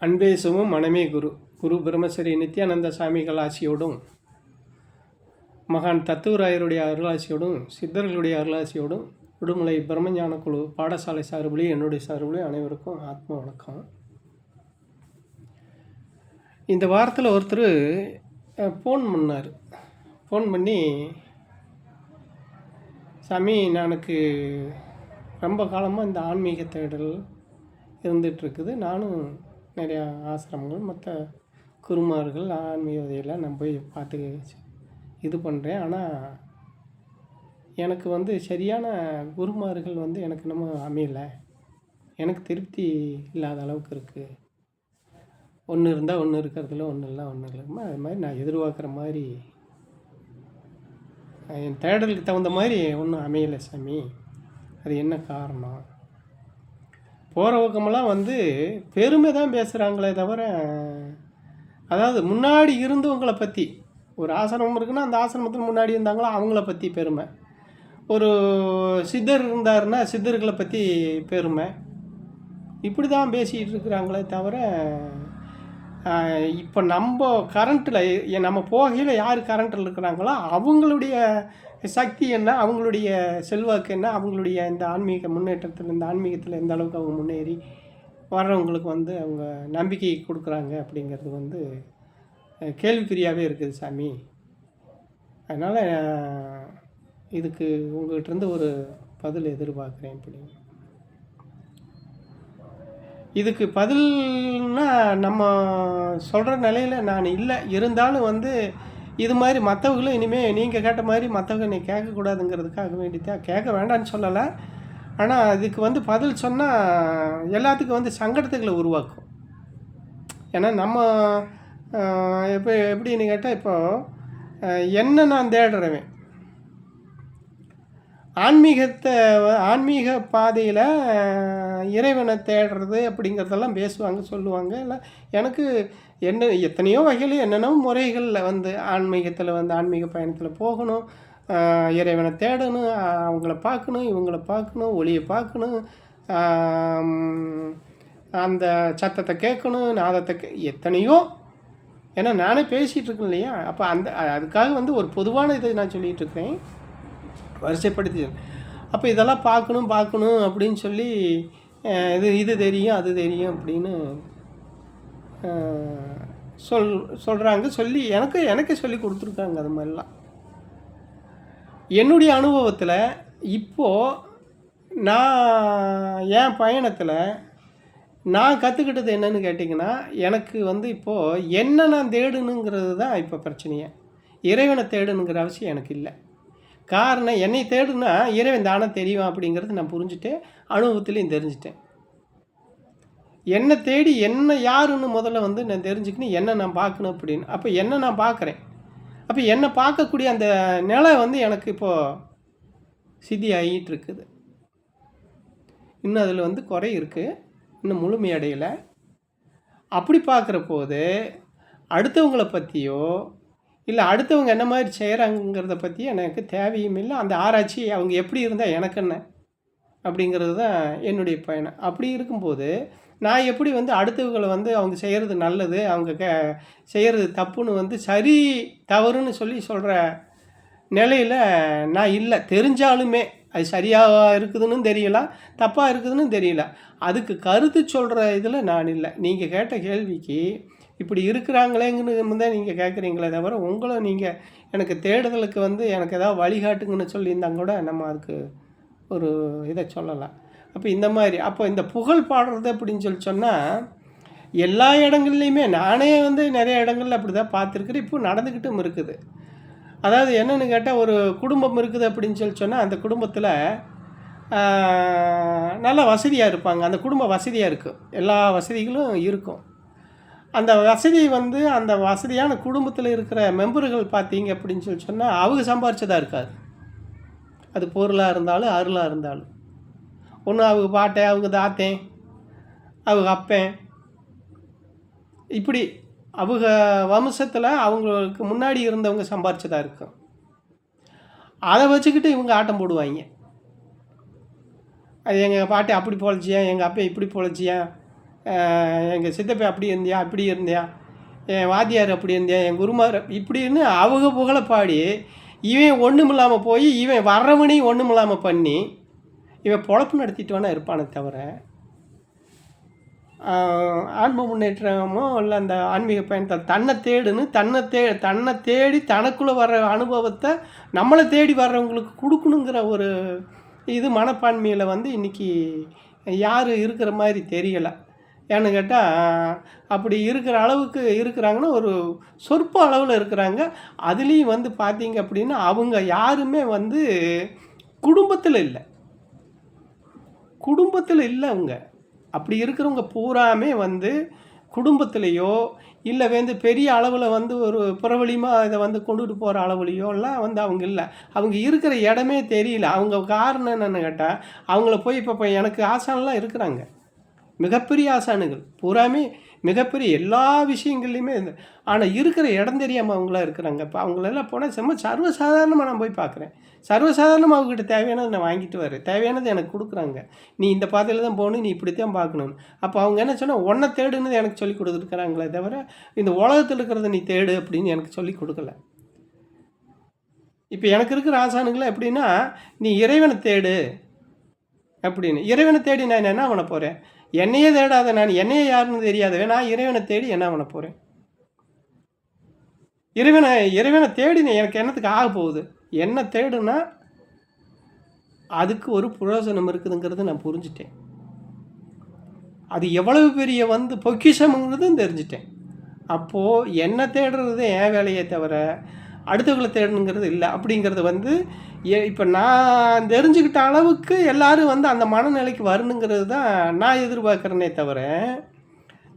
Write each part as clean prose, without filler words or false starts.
அன்பே சுமும் மனமே குரு. குரு பிரம்மஸ்ரீ நித்யானந்த சாமிகள் ஆசியோடும், மகான் தத்துவராயருடைய அருளாசியோடும், சித்தர்களுடைய அருளாசியோடும், விடுமலை பிரம்மஞான குழு பாடசாலை சார்பிலையும் என்னுடைய சார்பிலையும் அனைவருக்கும் ஆத்ம வணக்கம். இந்த வாரத்தில் ஒருத்தர் ஃபோன் பண்ணார். ஃபோன் பண்ணி, சாமி, எனக்கு ரொம்ப காலமாக இந்த ஆன்மீக தேடல் இருந்துகிட்ருக்குது. நானும் நிறையா ஆசிரமங்கள், மற்ற குருமார்கள், ஆன்மீகதையெல்லாம் நான் போய் பார்த்து இது பண்ணுறேன். ஆனால் எனக்கு சரியான குருமார்கள் எனக்கு நம்ம அமையலை. எனக்கு திருப்தி இல்லாத அளவுக்கு இருக்குது. ஒன்று இருந்தால் ஒன்று இருக்கிறதுல, ஒன்று இல்லை ஒன்று இல்லைமா. அது மாதிரி நான் எதிர்பார்க்குற மாதிரி என் தேடலுக்கு தகுந்த மாதிரி ஒன்றும் அமையலை சாமி. அது என்ன காரணம்? போகிற பக்கமெல்லாம் பெருமை தான் பேசுகிறாங்களே தவிர, அதாவது முன்னாடி இருந்தவங்களை பற்றி, ஒரு ஆசிரமம் இருக்குன்னா அந்த ஆசிரமத்தில் முன்னாடி இருந்தாங்களோ அவங்கள பற்றி பெருமை, ஒரு சித்தர் இருந்தாருன்னா சித்தர்களை பற்றி பெருமை, இப்படி தான் பேசிகிட்டு இருக்கிறாங்களே தவிர, இப்போ நம்ம கரண்ட்டில் நம்ம போகையில் யார் கரண்ட்டில் இருக்கிறாங்களோ அவங்களுடைய சக்தி என்ன, அவங்களுடைய செல்வாக்கு என்ன, அவங்களுடைய இந்த ஆன்மீக முன்னேற்றத்தில், இந்த ஆன்மீகத்தில் எந்த அளவுக்கு அவங்க முன்னேறி வர்றவங்களுக்கு அவங்க நம்பிக்கை கொடுக்குறாங்க அப்படிங்கிறது கேள்விக்குறியாகவே இருக்குது சாமி. அதனால் இதுக்கு உங்கள்கிட்டருந்து ஒரு பதில் எதிர்பார்க்குறேன். இப்படி இதுக்கு பதில்னா நம்ம சொல்கிற நிலையில் நான் இல்லை. இருந்தாலும் இது மாதிரி மற்றவங்களும் இனிமேல் நீங்கள் கேட்ட மாதிரி மற்றவங்க நீ கேட்கக்கூடாதுங்கிறதுக்காக வேண்டித்தான், கேட்க வேண்டான்னு சொல்லலை. ஆனால் இதுக்கு பதில் சொன்னால் எல்லாத்துக்கும் சங்கடத்துக்களை உருவாக்கும். ஏன்னா நம்ம எப்படின்னு கேட்டால், இப்போது என்ன நான் தேடுறவன் ஆன்மீக பாதையில் இறைவனை தேடுறது அப்படிங்கிறதெல்லாம் பேசுவாங்க, சொல்லுவாங்க. இல்லை, எனக்கு எத்தனையோ வகையில் என்னென்ன முறைகளில் ஆன்மீகத்தில் ஆன்மீக பயணத்தில் போகணும், இறைவனை தேடணும், அவங்கள பார்க்கணும், இவங்கள பார்க்கணும், ஒளியை பார்க்கணும், அந்த சத்தத்தை கேட்கணும், நாதத்தை எத்தனையோ. ஏன்னா நானே பேசிகிட்டு இருக்கேன் இல்லையா. அப்போ அதுக்காக ஒரு பொதுவான இதை நான் சொல்லிகிட்டு இருக்கேன், வரிசைப்படுத்தி. அப்போ இதெல்லாம் பார்க்கணும் அப்படின்னு சொல்லி இது தெரியும் அது தெரியும் அப்படின்னு சொல்கிறாங்க. எனக்கு சொல்லி கொடுத்துருக்காங்க. அது மாதிரிலாம் என்னுடைய அனுபவத்தில் இப்போது நான் என் பயணத்தில் நான் கற்றுக்கிட்டது என்னன்னு கேட்டிங்கன்னா, எனக்கு இப்போது என்ன நான் தேடணுங்கிறது தான் இப்போ பிரச்சனையே. இறைவனை தேடணுங்கிற அவசியம் எனக்கு இல்லை. காரணம், என்னை தேடுனா இறைவன் தானே தெரியும் அப்படிங்கிறது நான் புரிஞ்சுட்டு அனுபவத்துலேயும் தெரிஞ்சுட்டேன். என்னை தேடி என்ன யாருன்னு முதல்ல நான் தெரிஞ்சுக்கணும், என்ன நான் பார்க்கணும் அப்படின்னு. அப்போ என்ன நான் பார்க்குறேன், அப்போ என்னை பார்க்கக்கூடிய அந்த நிலை எனக்கு இப்போது சித்தி ஆகிட்டு இருக்குது. இன்னும் அதில் குறை இருக்குது, இன்னும் முழுமையடையலை. அப்படி பார்க்குற போது அடுத்தவங்களை பற்றியோ இல்லை அடுத்தவங்க என்ன மாதிரி செய்கிறாங்கிறத பற்றி எனக்கு தேவையும் இல்லை. அந்த ஆராய்ச்சி அவங்க எப்படி இருந்தால் எனக்கு என்ன அப்படிங்கிறது தான் என்னுடைய பயணம். அப்படி இருக்கும்போது நான் எப்படி அடுத்தவங்களை அவங்க செய்கிறது நல்லது, அவங்க செய்கிறது தப்புன்னு சரி தவறுன்னு சொல்கிற நிலையில் நான் இல்லை. தெரிஞ்சாலுமே அது சரியாக இருக்குதுன்னு தெரியல, தப்பாக இருக்குதுன்னு தெரியல. அதுக்கு கருத்து சொல்கிற இதில் நான் இல்லை. நீங்கள் கேட்ட கேள்விக்கு இப்படி இருக்கிறாங்களேங்கன்னு தான் நீங்கள் கேட்குறீங்களே தவிர, உங்களை நீங்கள் எனக்கு தேடுதலுக்கு எனக்கு ஏதாவது வழிகாட்டுங்கன்னு சொல்லியிருந்தாங்க கூட நம்ம அதுக்கு ஒரு இதை சொல்லலாம். அப்போ இந்த மாதிரி இந்த புகழ் பாடுறது அப்படின்னு சொன்னால் எல்லா இடங்கள்லையுமே நானே நிறைய இடங்கள்ல அப்படி தான் பார்த்துருக்குறேன். இப்போ நடந்துக்கிட்டும் இருக்குது. அதாவது என்னென்னு கேட்டால், ஒரு குடும்பம் இருக்குது அப்படின்னு சொன்னால் அந்த குடும்பத்தில் நல்லா வசதியாக இருப்பாங்க. அந்த குடும்பம் வசதியாக இருக்கும், எல்லா வசதிகளும் இருக்கும். அந்த வசதி அந்த வசதியான குடும்பத்தில் இருக்கிற மெம்பர்கள் பார்த்தீங்க அப்படின்னு சொன்னால் அவங்க சம்பாரிச்சதாக இருக்காது. அது பொருளாக இருந்தாலும் அருளாக இருந்தாலும், ஒன்று அவங்க பாட்டேன், அவங்க தாத்தேன், அவங்க அப்பேன், இப்படி அவங்க வம்சத்தில் அவங்களுக்கு முன்னாடி இருந்தவங்க சம்பாரிச்சதாக இருக்கும். அதை வச்சுக்கிட்டு இவங்க ஆட்டம் போடுவாங்க. அது எங்கள் பாட்டி அப்படி பொழைச்சியா, எங்கள் அப்பா இப்படி பொழைச்சியா, எங்கள் சித்தப்பா அப்படி இருந்தியா இப்படி இருந்தியா, என் வாத்தியார் அப்படி இருந்தியா, என் குருமார் இப்படின்னு அவங்க புகழை பாடி இவன் ஒன்றும் இல்லாமல் போய் இவன் வர்றவனையும் ஒன்றும் இல்லாமல் பண்ணி இவன் பொழப்பு நடத்திட்டு வேணா இருப்பானே தவிர ஆன்ம முன்னேற்றமோ இல்லை அந்த ஆன்மீக பயணத்தை தன்னை தேடி தனக்குள்ளே வர்ற அனுபவத்தை நம்மளை தேடி வர்றவங்களுக்கு கொடுக்கணுங்கிற ஒரு இது மனப்பான்மையில் வந்து இன்றைக்கி யார் இருக்கிற மாதிரி தெரியலை. ஏன்னு கேட்டால் அப்படி இருக்கிற அளவுக்கு இருக்கிறாங்கன்னா ஒரு சொற்ப அளவில் இருக்கிறாங்க. அதுலேயும் வந்து பார்த்தீங்க அப்படின்னா அவங்க யாருமே வந்து குடும்பத்தில் இல்லை அவங்க. அப்படி இருக்கிறவங்க பூராமே வந்து குடும்பத்திலையோ இல்லை வந்து பெரிய அளவில் வந்து ஒரு புறவழியமாக இதை வந்து கொண்டுட்டு போகிற அளவுலையோலாம் வந்து அவங்க இல்லை. அவங்க இருக்கிற இடமே தெரியல. அவங்க காரணம் என்னென்னு கேட்டால் அவங்கள போய் இப்போ எனக்கு ஆசானெலாம் இருக்கிறாங்க, மிகப்பெரிய ஆசானுகள் பூராமே மிகப்பெரிய எல்லா விஷயங்கள்லையுமே ஆனால் இருக்கிற இடம் தெரியாமல் அவங்களாம் இருக்கிறாங்க. இப்போ அவங்களெல்லாம் போனால் சர்வசாதாரணமாக நான் போய் பார்க்குறேன். சர்வசாதாரணமாக அவங்ககிட்ட தேவையானது நான் வாங்கிட்டு வரேன், தேவையானது எனக்கு கொடுக்குறாங்க. நீ இந்த பாதையில் தான் போகணும், நீ இப்படித்தான் பார்க்கணும். அப்போ அவங்க என்ன சொன்னால் ஒன்றை தேடுன்னு எனக்கு சொல்லி கொடுத்துருக்குறாங்களே தவிர இந்த உலகத்தில் இருக்கிறத நீ தேடு அப்படின்னு எனக்கு சொல்லி கொடுக்கல. இப்போ எனக்கு இருக்கிற ஆசானுங்களாம் எப்படின்னா, நீ இறைவனை தேடு அப்படின்னு. இறைவனை தேடி நான் என்ன பண்ண போகிறேன்? என்னையே தேடாத நான், என்னையே யாருன்னு தெரியாதவே நான் இறைவனை தேடி என்ன பண்ண போகிறேன்? இறைவனை தேடி எனக்கு என்னத்துக்கு ஆக போகுது? என்ன தேடுனா அதுக்கு ஒரு பிரயோஜனம் இருக்குதுங்கிறது நான் புரிஞ்சுட்டேன். அது எவ்வளவு பெரிய வந்து பொக்கிஷம்ங்கிறதும் தெரிஞ்சுட்டேன். அப்போது என்ன தேடுறது என் வேலையே தவிர அடுத்தவங்களை தேடணுங்கிறது இல்லை. அப்படிங்கிறது வந்து இப்போ நான் தெரிஞ்சுக்கிட்ட அளவுக்கு எல்லோரும் வந்து அந்த மனநிலைக்கு வரணுங்கிறது தான் நான் எதிர்பார்க்குறேனே தவிர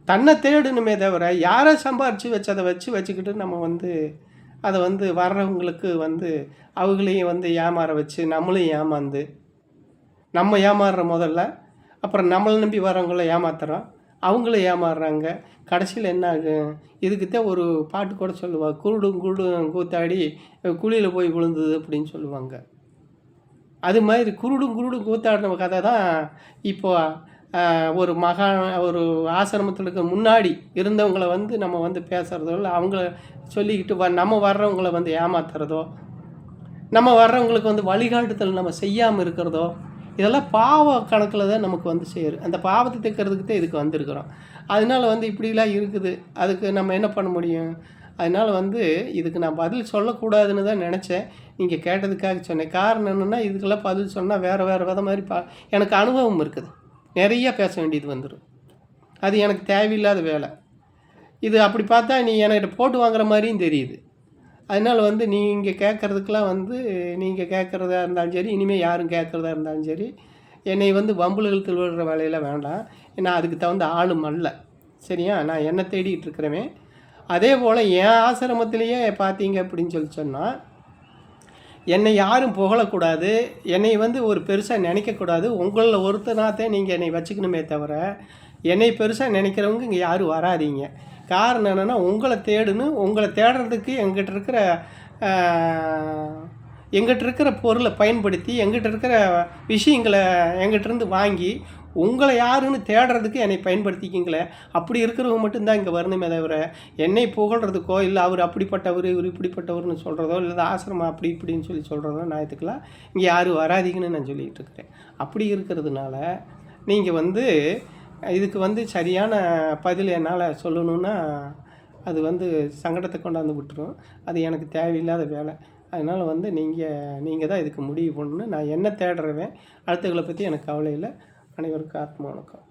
தன்னை தேடணுமே தவிர யாரை சம்பாரித்து வச்சு அதை வச்சுக்கிட்டு நம்ம வந்து அதை வந்து வர்றவங்களுக்கு வந்து அவங்களையும் வந்து ஏமாற வச்சு நம்மளையும் ஏமாந்து நம்ம ஏமாறுற முதல்ல, அப்புறம் நம்மளை நம்பி வரவங்கள ஏமாத்துறோம், அவங்களும் ஏமாறுறாங்க. கடைசியில் என்ன ஆகும்? இதுக்குத்தான் ஒரு பாட்டு கூட சொல்லுவாங்க, குருடும் கூத்தாடி குழியில் போய் விழுந்தது அப்படின்னு சொல்லுவாங்க. அது மாதிரி குருடும் கூத்தாடின கதை தான் இப்போது ஒரு ஆசிரமத்தில் இருக்க முன்னாடி இருந்தவங்களை வந்து நம்ம வந்து பேசுகிறதோ இல்லை அவங்கள சொல்லிக்கிட்டு நம்ம வர்றவங்கள வந்து ஏமாத்துறதோ, நம்ம வர்றவங்களுக்கு வந்து வழிகாட்டுதல் நம்ம செய்யாமல் இருக்கிறதோ, இதெல்லாம் பாவ கணக்கில் தான் நமக்கு வந்து சேரும். அந்த பாவத்தை தைக்கிறதுக்கு தான் இதுக்கு வந்திருக்கிறோம். அதனால் வந்து இப்படிலாம் இருக்குது, அதுக்கு நம்ம என்ன பண்ண முடியும்? அதனால் வந்து இதுக்கு நான் பதில் சொல்லக்கூடாதுன்னு தான் நினச்சேன். நீங்கள் கேட்டதுக்காக சொன்னேன். காரணம் என்னென்னா இதுக்கெல்லாம் பதில் சொன்னால் வேறு வித மாதிரி எனக்கு அனுபவம் இருக்குது, நிறையா பேச வேண்டியது வந்துடும். அது எனக்கு தேவையில்லாத வேலை. இது அப்படி பார்த்தா நீ என்கிட்ட போட்டு வாங்குற மாதிரியும் தெரியுது. அதனால் வந்து நீங்கள் கேட்குறதுக்கெலாம் வந்து நீங்கள் கேட்குறதா இருந்தாலும் சரி, இனிமேல் யாரும் கேட்குறதா இருந்தாலும் சரி, என்னை வந்து வம்புல இழுத்து விடுற வேலையெல்லாம் வேண்டாம். நான் அதுக்கு தகுந்த ஆளும் அல்ல, சரியா? நான் என்ன தேடிட்டு இருக்கிறவன். அதே போல் என் ஆசிரமத்திலேயே பார்த்தீங்க அப்படின்னு சொன்னால் என்னை யாரும் புகழக்கூடாது, என்னை வந்து ஒரு பெருசாக நினைக்கக்கூடாது. உங்களில் ஒருத்தனாகத்தான் நீங்கள் என்னை வச்சுக்கணுமே தவிர என்னை பெருசாக நினைக்கிறவங்க இங்கே யாரும் வராதீங்க. காரணம் என்னென்னா உங்களை உங்களை தேடுறதுக்கு எங்கிட்ட இருக்கிற பொருளை பயன்படுத்தி எங்கிட்ட இருக்கிற விஷயங்களை எங்கிட்டேருந்து வாங்கி உங்களை யாருன்னு தேடுறதுக்கு என்னை பயன்படுத்திக்கிங்களே. அப்படி இருக்கிறவங்க மட்டும்தான் இங்கே வரணுமே தவிர என்னை புகழ்கிறதுக்கோ இல்லை அவர் அப்படிப்பட்டவர் இவர் இப்படிப்பட்டவர்னு சொல்கிறதோ இல்லை ஆசிரமம் அப்படி இப்படின்னு சொல்கிறதோ ஞாயிற்றுக்கெல்லாம் இங்கே யாரும் வராதிங்கன்னு நான் சொல்லிகிட்டு இருக்கிறேன். அப்படி இருக்கிறதுனால நீங்கள் வந்து இதுக்கு வந்து சரியான பதில் என்னால் சொல்லணுன்னா அது வந்து சங்கடத்தை கொண்டாந்து விட்டுரும். அது எனக்கு தேவையில்லாத வேலை. அதனால் வந்து நீங்கள் தான் இதுக்கு முடிவு பண்ணணும். நான் என்ன தேடுறவேன், அடுத்தவங்களை பற்றி எனக்கு கவலை இல்லை. அனைவருக்கும் ஆத்மா வணக்கம்.